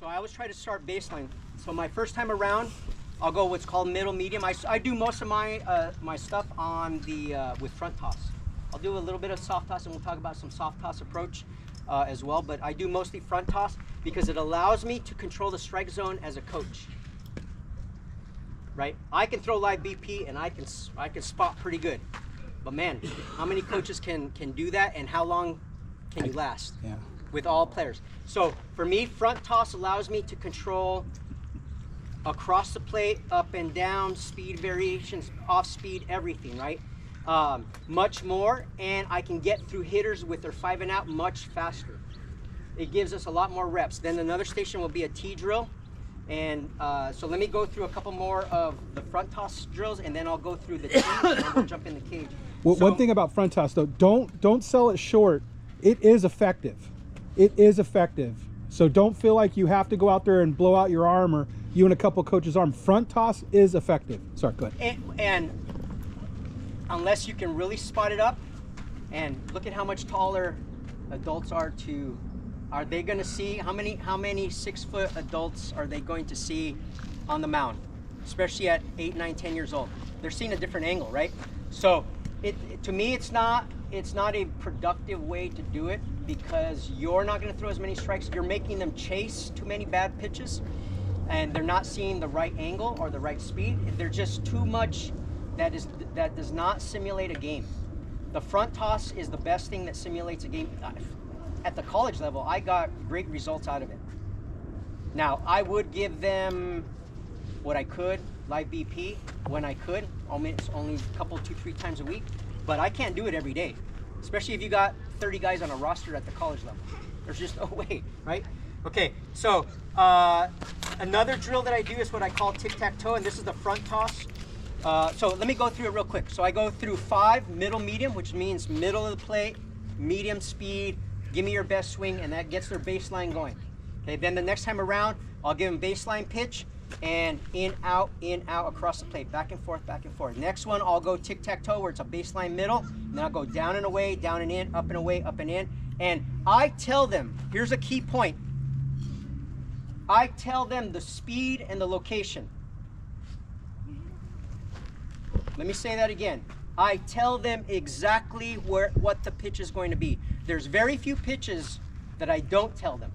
So I always try to start baseline. So my first time around, I'll go what's called middle medium. I do most of my my stuff on the with front toss. I'll do a little bit of soft toss, and we'll talk about some soft toss approach as well. But I do mostly front toss because it allows me to control the strike zone as a coach. Right? I can throw live BP and I can spot pretty good. But man, how many coaches can do that, and how long can you last? Yeah. With all players. So for me, front toss allows me to control across the plate, up and down, speed variations, off speed, everything, right? Much more, and I can get through hitters with their 5 and out much faster. It gives us a lot more reps. Then another station will be a T drill. And so let me go through a couple more of the front toss drills, and then I'll go through the T, and then we'll jump in the cage. Well, so, one thing about front toss though, don't sell it short. It is effective. It is effective. So don't feel like you have to go out there and blow out your arm, or you and a couple coaches' arm. Front toss is effective. Sorry, go ahead. And unless you can really spot it up, and look at how much taller adults are they going to see, how many 6-foot adults are they going to see on the mound, especially at 8, 9, 10 years old? They're seeing a different angle, right? So to me, it's not a productive way to do it, because you're not going to throw as many strikes. You're making them chase too many bad pitches, and they're not seeing the right angle or the right speed. They're just too much. That does not simulate a game. The front toss is the best thing that simulates a game. At the college level, I got great results out of it. Now, I would give them what I could, live BP, when I could. It's only a couple, 2-3 times a week, but I can't do it every day, especially if you got 30 guys on a roster at the college level. There's just no way, right? Okay, so another drill that I do is what I call tic-tac-toe, and this is the front toss. So let me go through it real quick. So I go through 5, middle medium, which means middle of the plate, medium speed, give me your best swing, and that gets their baseline going. Okay, then the next time around, I'll give them baseline pitch, and in, out, across the plate, back and forth, back and forth. Next one, I'll go tic-tac-toe, where it's a baseline middle, and then I'll go down and away, down and in, up and away, up and in. And I tell them, here's a key point, I tell them the speed and the location. Let me say that again. I tell them exactly what the pitch is going to be. There's very few pitches that I don't tell them.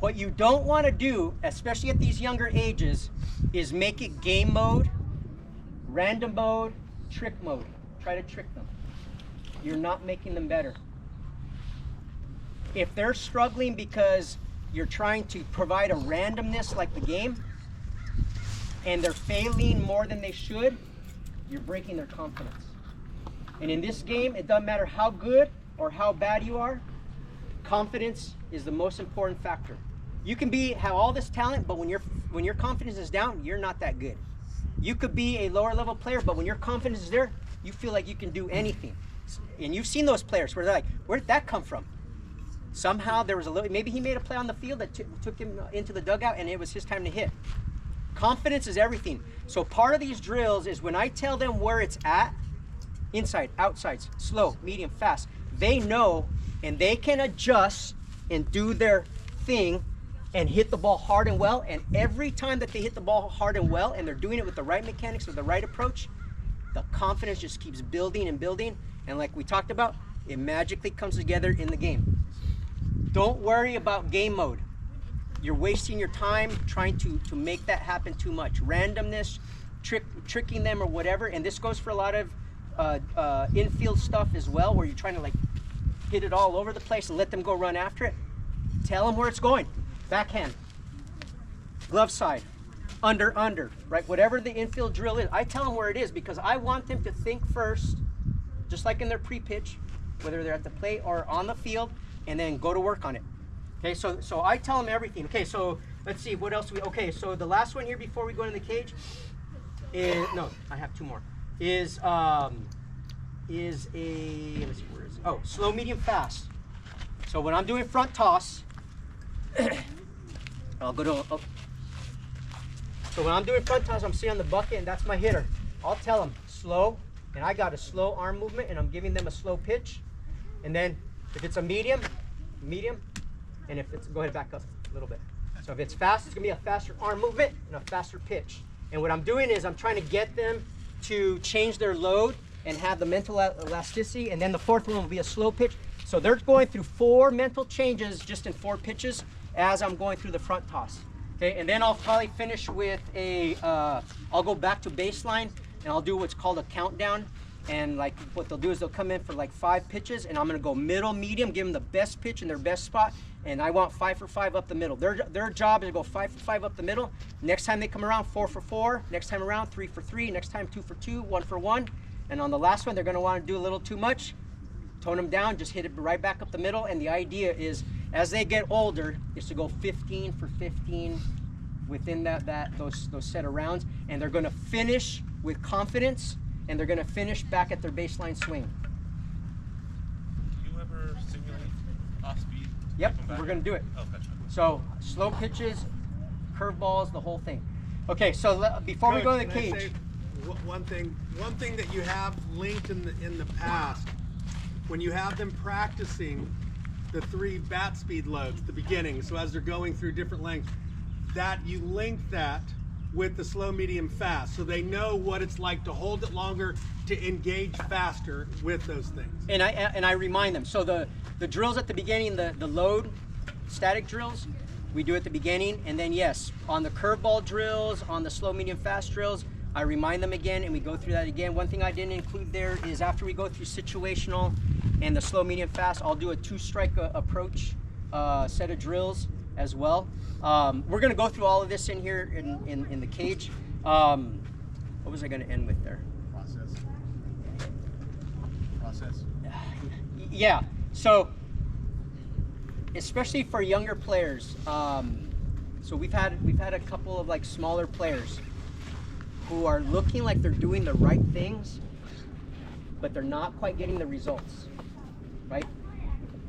What you don't want to do, especially at these younger ages, is make it game mode, random mode, trick mode. Try to trick them. You're not making them better. If they're struggling because you're trying to provide a randomness like the game, and they're failing more than they should, you're breaking their confidence. And in this game, it doesn't matter how good or how bad you are, confidence is the most important factor. You can have all this talent, but when your confidence is down, you're not that good. You could be a lower level player, but when your confidence is there, you feel like you can do anything. And you've seen those players where they're like, where did that come from? Somehow there was maybe he made a play on the field that took him into the dugout, and it was his time to hit. Confidence is everything. So part of these drills is when I tell them where it's at, inside, outsides, slow, medium, fast, they know, and they can adjust and do their thing and hit the ball hard and well. And every time that they hit the ball hard and well, and they're doing it with the right mechanics or the right approach, the confidence just keeps building and building. And like we talked about, it magically comes together in the game. Don't worry about game mode. You're wasting your time trying to make that happen too much. Randomness, tricking them or whatever. And this goes for a lot of infield stuff as well, where you're trying to like hit it all over the place and let them go run after it. Tell them where it's going. Backhand, glove side, under, right? Whatever the infield drill is, I tell them where it is, because I want them to think first, just like in their pre-pitch, whether they're at the plate or on the field, and then go to work on it. Okay, so I tell them everything. Okay, so let's see, what else okay, so the last one here before we go in the cage is, no, I have 2 more, is a, let me see, where is it? Oh, slow, medium, fast. So when I'm doing front toss, I'll go to, so when I'm doing front toss, I'm sitting on the bucket, and that's my hitter. I'll tell them slow, and I got a slow arm movement, and I'm giving them a slow pitch. And then if it's a medium, And if it's, go ahead, back up a little bit. So if it's fast, it's gonna be a faster arm movement and a faster pitch. And what I'm doing is I'm trying to get them to change their load and have the mental elasticity, and then the fourth one will be a slow pitch. So they're going through 4 mental changes just in 4 pitches as I'm going through the front toss. Okay, and then I'll probably finish with a, I'll go back to baseline and I'll do what's called a countdown. And like what they'll do is they'll come in for like 5 pitches, and I'm gonna go middle, medium, give them the best pitch in their best spot, and I want 5 for 5 up the middle. Their job is to go 5 for 5 up the middle. Next time they come around, 4 for 4. Next time around, 3 for 3. Next time, 2 for 2, 1 for 1. And on the last one, they're gonna wanna do a little too much. Tone them down, just hit it right back up the middle. And the idea is, as they get older, is to go 15 for 15 within those set of rounds, and they're gonna finish with confidence, and they're gonna finish back at their baseline swing. Do you ever simulate off speed? Yep, we're gonna do it. Oh, gotcha. So slow pitches, curveballs, the whole thing. Okay, so before we go to the Can I cage, say one thing that you have linked in the past, when you have them practicing the 3 bat speed loads, the beginning, so as they're going through different lengths, that you link that with the slow, medium, fast, so they know what it's like to hold it longer, to engage faster with those things. and I remind them. So the drills at the beginning, the load static drills, we do at the beginning, and then yes, on the curveball drills, on the slow, medium, fast drills, I remind them again, and we go through that again. One thing I didn't include there is after we go through situational and the slow, medium, fast, I'll do a 2-strike approach set of drills as well. We're gonna go through all of this in here in the cage. What was I gonna end with there? Process. Yeah, so especially for younger players, so we've had a couple of like smaller players who are looking like they're doing the right things, but they're not quite getting the results, right?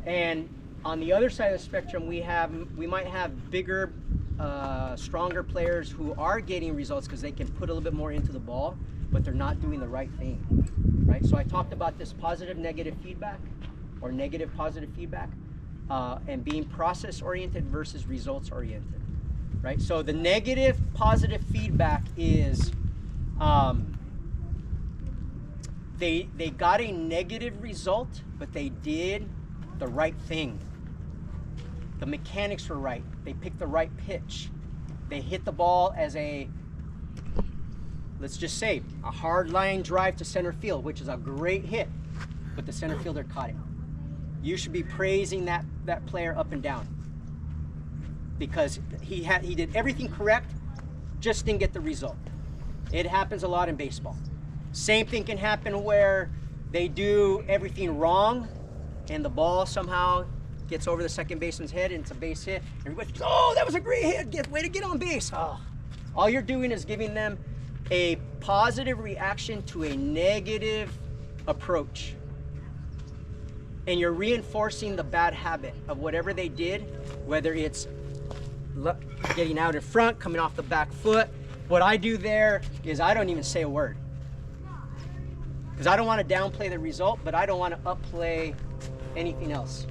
And on the other side of the spectrum, we might have bigger, stronger players who are getting results because they can put a little bit more into the ball, but they're not doing the right thing, right? So I talked about this positive, negative feedback, or negative, positive feedback, and being process-oriented versus results-oriented, right? So the negative, positive feedback is they got a negative result, but they did the right thing. The mechanics were right. They picked the right pitch. They hit the ball as a, let's just say, a hard line drive to center field, which is a great hit, but the center fielder caught it. You should be praising that player up and down because he did everything correct, just didn't get the result. It happens a lot in baseball. Same thing can happen where they do everything wrong and the ball somehow gets over the second baseman's head and it's a base hit. Everybody goes, oh, that was a great hit, way to get on base. Oh. All you're doing is giving them a positive reaction to a negative approach. And you're reinforcing the bad habit of whatever they did, whether it's getting out in front, coming off the back foot. What I do there is I don't even say a word. Because I don't want to downplay the result, but I don't want to upplay anything else.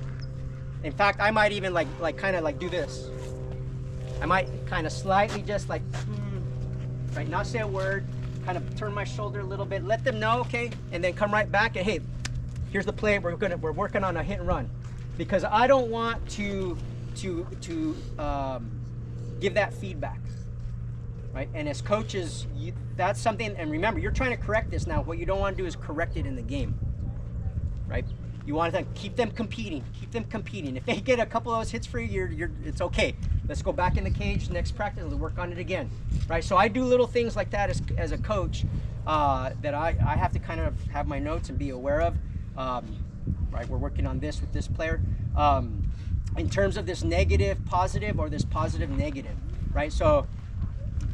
In fact, I might even kind of do this. I might kind of slightly just right, not say a word, kind of turn my shoulder a little bit, let them know, okay, and then come right back and hey, here's the play. We're working on a hit and run, because I don't want to give that feedback, right? And as coaches, that's something. And remember, you're trying to correct this now. What you don't want to do is correct it in the game, right? You want to keep them competing. Keep them competing. If they get a couple of those hits for you, it's okay. Let's go back in the cage next practice and work on it again, right? So I do little things like that as a coach that I have to kind of have my notes and be aware of. Right, we're working on this with this player. In terms of this negative positive or this positive negative, right? So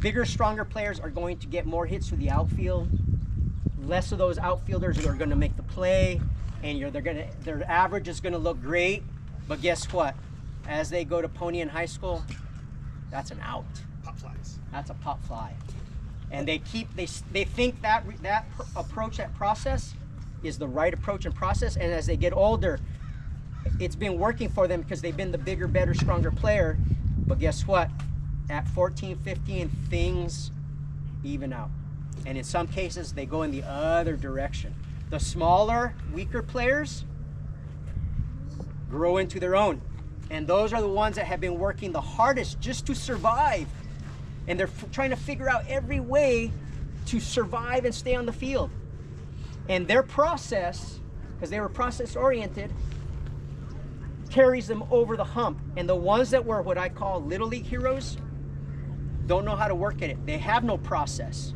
bigger, stronger players are going to get more hits through the outfield. Less of those outfielders are going to make the play, and their average is going to look great. But guess what? As they go to Pony in high school, that's an out. Pop flies. That's a pop fly, and they think that approach, that process, is the right approach and process. And as they get older, it's been working for them because they've been the bigger, better, stronger player. But guess what? At 14, 15, things even out. And in some cases, they go in the other direction. The smaller, weaker players grow into their own. And those are the ones that have been working the hardest just to survive. And they're trying to figure out every way to survive and stay on the field. And their process, because they were process oriented, carries them over the hump. And the ones that were what I call little league heroes don't know how to work at it. They have no process.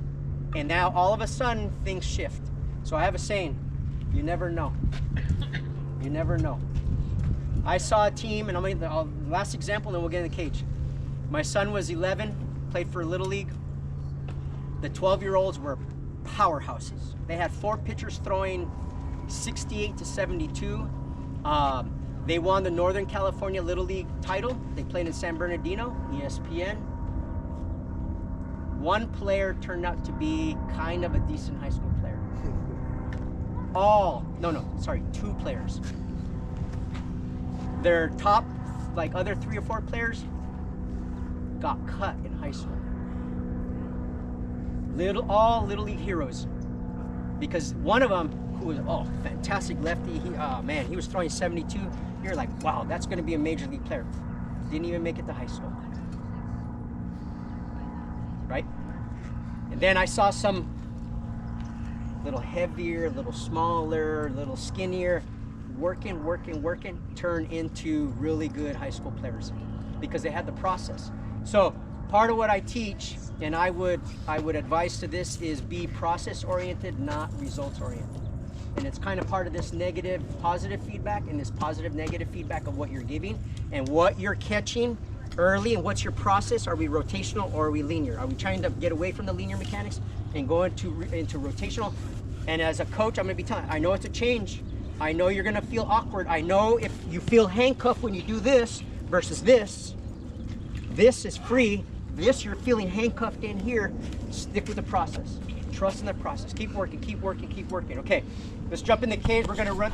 And now all of a sudden things shift. So I have a saying, you never know. You never know. I saw a team, and last example, then we'll get in the cage. My son was 11, played for Little League. The 12-year-olds were powerhouses. They had 4 pitchers throwing 68 to 72. They won the Northern California Little League title. They played in San Bernardino, ESPN. One player turned out to be kind of a decent high school player. 2 players. Their top, like other 3 or 4 players, got cut in high school. All Little League heroes. Because one of them, who was fantastic lefty, he was throwing 72. You're like, wow, that's going to be a major league player. Didn't even make it to high school. Right? And then I saw some little heavier, little smaller, little skinnier, working, turn into really good high school players because they had the process. So part of what I teach, and I would advise to this, is be process oriented, not results oriented. And it's kind of part of this negative, positive feedback, and this positive, negative feedback of what you're giving and what you're catching early, and what's your process. Are we rotational or are we linear? Are we trying to get away from the linear mechanics and go into rotational? And as a coach, I'm going to be telling, I know it's a change. I know you're going to feel awkward. I know if you feel handcuffed when you do this versus this. This is free. This, you're feeling handcuffed in here. Stick with the process. Trust in the process. Keep working. Okay, let's jump in the cage. We're going to run.